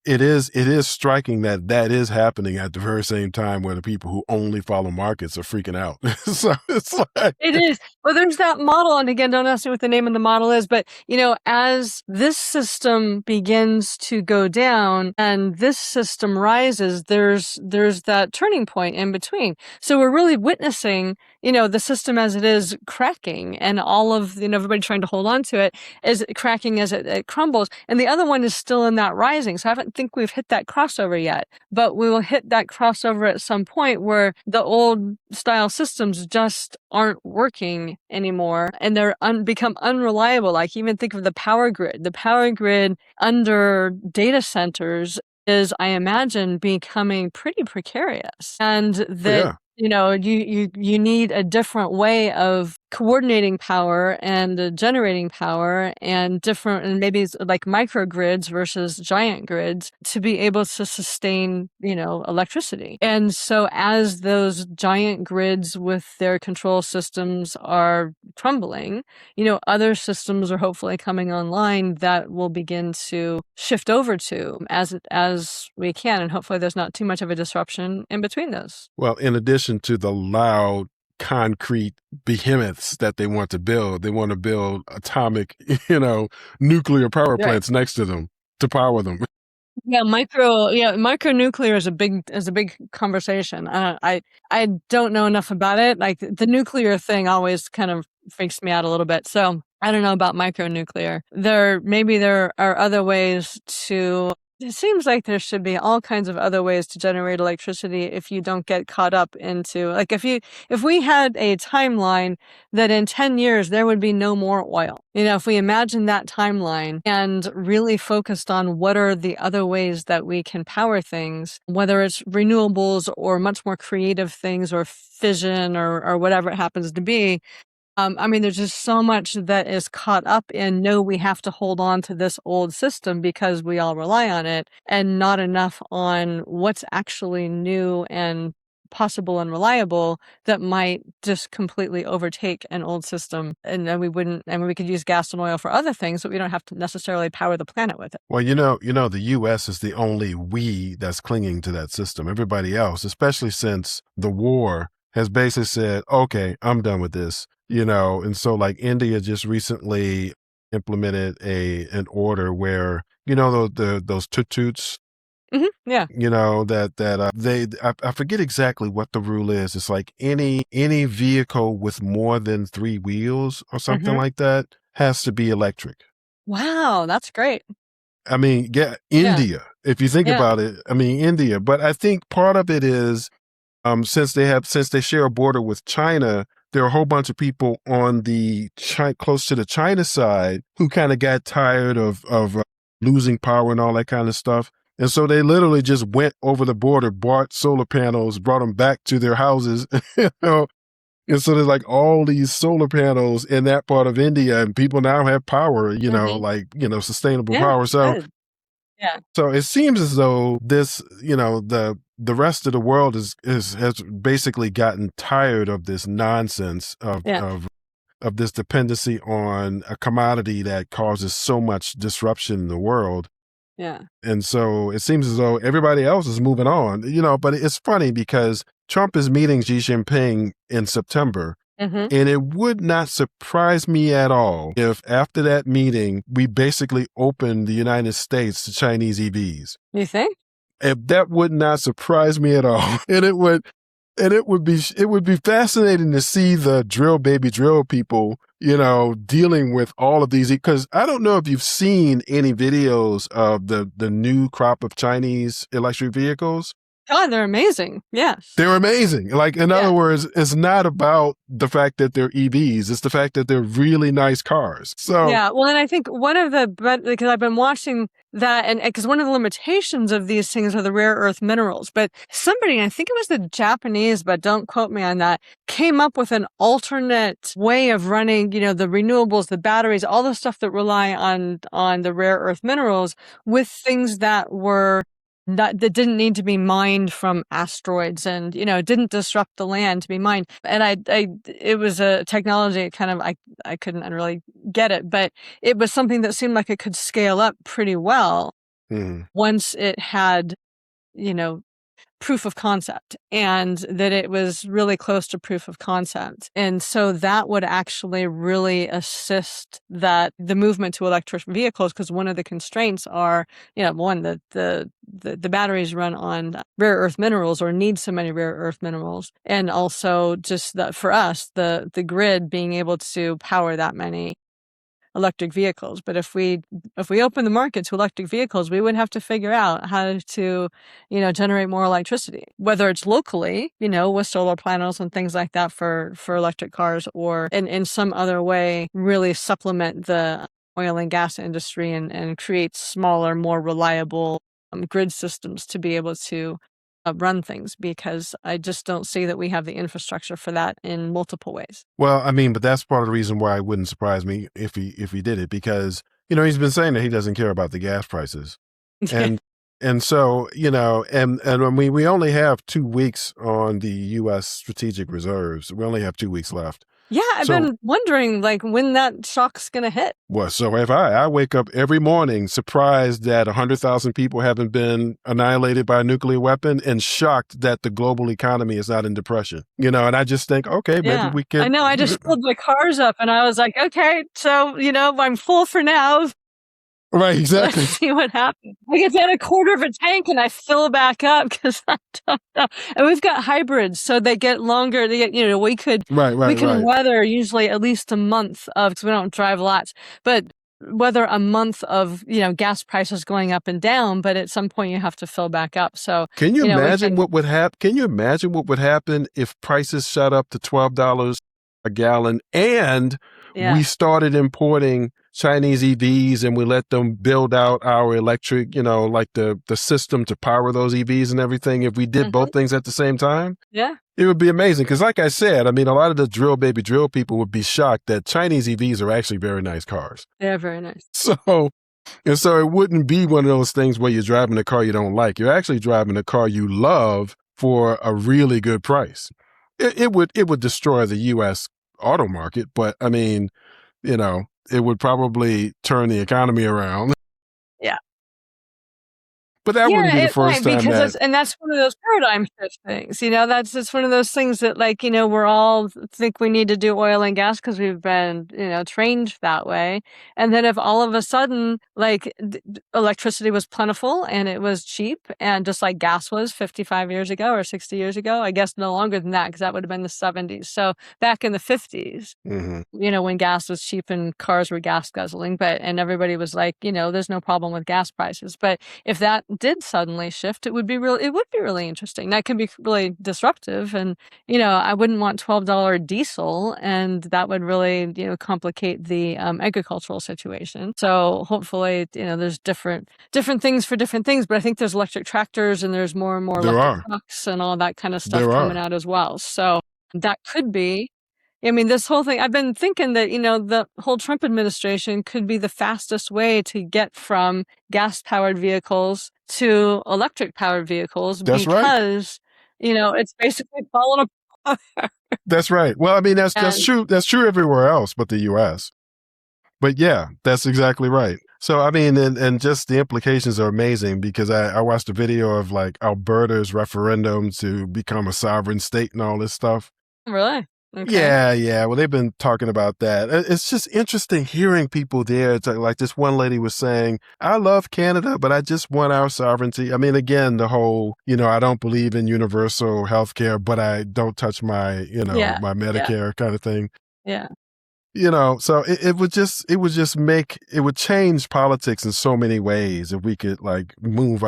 it is striking that is happening at the very same time where the people who only follow markets are freaking out. So it's It is. Well, there's that model, and again, don't ask me what the name of the model is, but as this system begins to go down and this system rises, there's that turning point in between. So we're really witnessing, the system as it is cracking, and all of everybody trying to hold on to it is cracking as it crumbles, and the other one is still in that rising. So I don't think we've hit that crossover yet, but we will hit that crossover at some point where the old style systems just aren't working anymore, and they're become unreliable. Even think of the power grid. The power grid under data centers is, I imagine, becoming pretty precarious, and that yeah. you need a different way of coordinating power and generating power and different, and maybe it's like microgrids versus giant grids to be able to sustain, electricity. And so as those giant grids with their control systems are crumbling, other systems are hopefully coming online that will begin to shift over to as we can. And hopefully there's not too much of a disruption in between those. Well, in addition to the loud concrete behemoths that they want to build atomic, nuclear power plants next to them to power them. Yeah, micronuclear is a big conversation. I don't know enough about it. Like the nuclear thing always kind of freaks me out a little bit. So I don't know about micronuclear. Maybe there are other ways to. It seems like there should be all kinds of other ways to generate electricity if you don't get caught up into, like if we had a timeline that in 10 years there would be no more oil. If we imagine that timeline and really focused on what are the other ways that we can power things, whether it's renewables or much more creative things or fission or whatever it happens to be. There's just so much that is caught up in, no, we have to hold on to this old system because we all rely on it, and not enough on what's actually new and possible and reliable that might just completely overtake an old system. And then we could use gas and oil for other things, but we don't have to necessarily power the planet with it. Well, the U.S. is the only we that's clinging to that system. Everybody else, especially since the war, has basically said, okay, I'm done with this. And so like India just recently implemented an order where, those tuk-tuks, yeah, I forget exactly what the rule is. It's like any vehicle with more than 3 wheels or something like that has to be electric. Wow, that's great. India, if you think about it, India, but I think part of it is, since they share a border with China, there are a whole bunch of people on the close to the China side who kind of got tired of losing power and all that kind of stuff. And so they literally just went over the border, bought solar panels, brought them back to their houses, And so there's like all these solar panels in that part of India, and people now have power, sustainable power. So, yeah. So it seems as though this, the rest of the world has basically gotten tired of this nonsense of this dependency on a commodity that causes so much disruption in the world. Yeah. And so it seems as though everybody else is moving on, but it's funny because Trump is meeting Xi Jinping in September. And it would not surprise me at all if after that meeting, we basically opened the United States to Chinese EVs. You think? That would not surprise me at all. And it would be fascinating to see the drill people, dealing with all of these, because I don't know if you've seen any videos of the new crop of Chinese electric vehicles. God, they're amazing. Yes. They're amazing. Like, in other words, it's not about the fact that they're EVs. It's the fact that they're really nice cars. So, yeah. Well, and I think because I've been watching that, and because one of the limitations of these things are the rare earth minerals, but somebody, I think it was the Japanese, but don't quote me on that, came up with an alternate way of running, the renewables, the batteries, all the stuff that rely on the rare earth minerals with things that didn't need to be mined from asteroids and, didn't disrupt the land to be mined. And it was a technology I couldn't really get it, but it was something that seemed like it could scale up pretty well once it had, proof of concept, and that it was really close to proof of concept. And so that would actually really assist the movement to electric vehicles, because one of the constraints are, one, that the batteries run on rare earth minerals or need so many rare earth minerals. And also just that for us, the grid being able to power that many electric vehicles. But if we open the market to electric vehicles, we would have to figure out how to, generate more electricity, whether it's locally, with solar panels and things like that for electric cars, or in some other way, really supplement the oil and gas industry and create smaller, more reliable grid systems to be able to run things, because I just don't see that we have the infrastructure for that in multiple ways. Well, I mean, but that's part of the reason why it wouldn't surprise me if he did it, because he's been saying that he doesn't care about the gas prices, and so and when we only have 2 weeks on the U.S. strategic reserves. We only have 2 weeks left. Yeah, I've been wondering when that shock's going to hit. Well, so if I wake up every morning surprised that 100,000 people haven't been annihilated by a nuclear weapon, and shocked that the global economy is not in depression, and I just think, okay, maybe we can. I know. I just filled my cars up and I was like, okay, so, I'm full for now. Right, exactly. Let's see what happens. I get down a quarter of a tank and I fill back up because I don't know. And we've got hybrids, so they get longer. They get, we can weather usually at least a month of, because we don't drive lots, but weather a month of, gas prices going up and down. But at some point you have to fill back up. So can you imagine what would happen? Can you imagine what would happen if prices shot up to $12 a gallon and we started importing Chinese EVs and we let them build out our electric, like the system to power those EVs and everything? If we did both things at the same time, it would be amazing. Because like I said, I mean, a lot of the drill baby drill people would be shocked that Chinese EVs are actually very nice cars. They're very nice. So it wouldn't be one of those things where you're driving a car you don't like. You're actually driving a car you love for a really good price. It would destroy the U.S. auto market, but I mean, it would probably turn the economy around. Yeah. But that wouldn't be the first time that's one of those paradigm shift things. It's one of those things that, we're all think we need to do oil and gas because we've been, trained that way. And then if all of a sudden, electricity was plentiful and it was cheap, and just like gas was 55 years ago or 60 years ago, I guess no longer than that, because that would have been the 70s. So back in the 50s, when gas was cheap and cars were gas guzzling, and everybody was like, there's no problem with gas prices. But if that did suddenly shift, it would be really interesting. That can be really disruptive, and I wouldn't want $12 diesel, and that would really complicate the agricultural situation. So hopefully there's different things for different things, but I think there's electric tractors and there's more and more electric trucks and all that kind of stuff coming out as well. So that could be. I mean, this whole thing, I've been thinking that, the whole Trump administration could be the fastest way to get from gas-powered vehicles to electric-powered vehicles. That's because, it's basically falling apart. That's right. Well, I mean, that's true. That's true everywhere else but the U.S. But yeah, that's exactly right. So, I mean, and just the implications are amazing, because I watched a video of Alberta's referendum to become a sovereign state and all this stuff. Really? Okay. Yeah. Well, they've been talking about that. It's just interesting hearing people there. Like this one lady was saying, I love Canada, but I just want our sovereignty. I mean, again, the whole, I don't believe in universal health care, but I don't touch my, my Medicare kind of thing. Yeah. So it would change politics in so many ways if we could move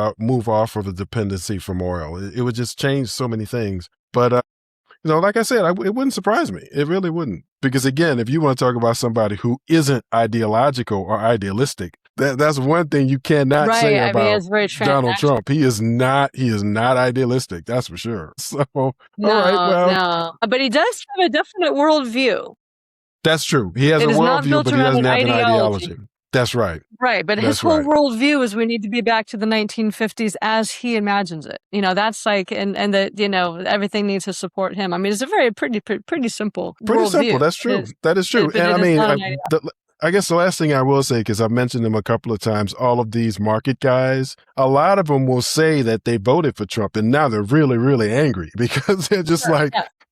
off of the dependency from oil. It would just change so many things. But, like I said, it wouldn't surprise me. It really wouldn't. Because again, if you want to talk about somebody who isn't ideological or idealistic, that's one thing you cannot say about Donald Trump. He is not idealistic. That's for sure. So, all right, well. No. But he does have a definite worldview. That's true. He has a worldview, but he doesn't have an ideology. That's right. Right, but his whole worldview is we need to be back to the 1950s as he imagines it. That's and that everything needs to support him. I mean, it's a pretty simple. Pretty simple. That's true. That is true. And I mean, I guess the last thing I will say, because I've mentioned them a couple of times, all of these market guys, a lot of them will say that they voted for Trump, and now they're really, really angry because they're just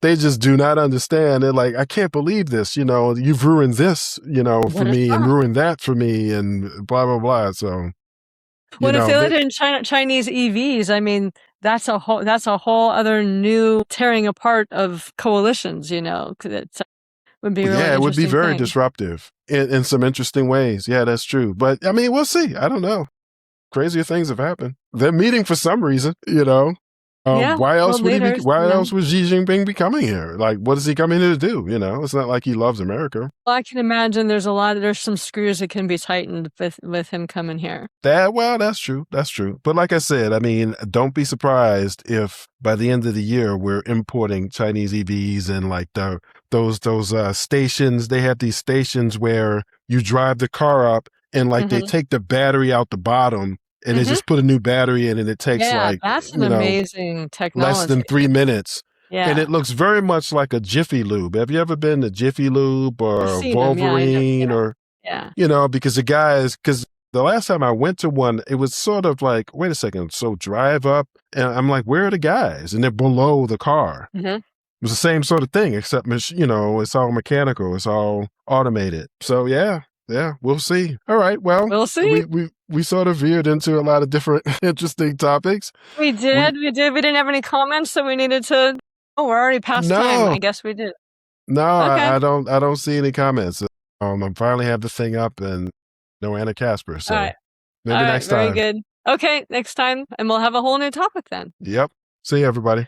they just do not understand. They're like, I can't believe this. You've ruined this, for me, and ruined that for me, and blah, blah, blah. So, if they let in Chinese EVs, I mean, that's a whole other new tearing apart of coalitions. It would be really it would be very disruptive in some interesting ways. Yeah, that's true. But I mean, we'll see. I don't know. Crazier things have happened. They're meeting for some reason, Yeah, Why else world would he be? leaders, Why else would Xi Jinping be coming here? Like, what is he coming here to do? It's not like he loves America. Well, I can imagine there's some screws that can be tightened with him coming here. That's true. That's true. But like I said, I mean, don't be surprised if by the end of the year we're importing Chinese EVs and like those stations. They have these stations where you drive the car up and like they take the battery out the bottom and they just put a new battery in, and it takes Yeah, like, that's an amazing less technology. than 3 minutes. And Yeah. it looks very much like a Jiffy Lube. Have you ever been to Jiffy Lube I've or seen them, yeah, I know, Wolverine yeah, or, yeah. because the last time I went to one, it was sort of like, wait a second, so drive up, and I'm like, where are the guys? And they're below the car. It was the same sort of thing, except, it's all mechanical, it's all automated. So yeah, we'll see. All right, well, We'll see. we sort of veered into a lot of different interesting topics. We did. We didn't have any comments, so we needed to. Oh, we're already past time. I No, guess we did. no, Okay. I don't see any comments. I finally have the thing up and no Anna Casper, so All right. maybe next Very time. good. Okay, next time, and we'll have a whole new topic then. Yep. See you, everybody.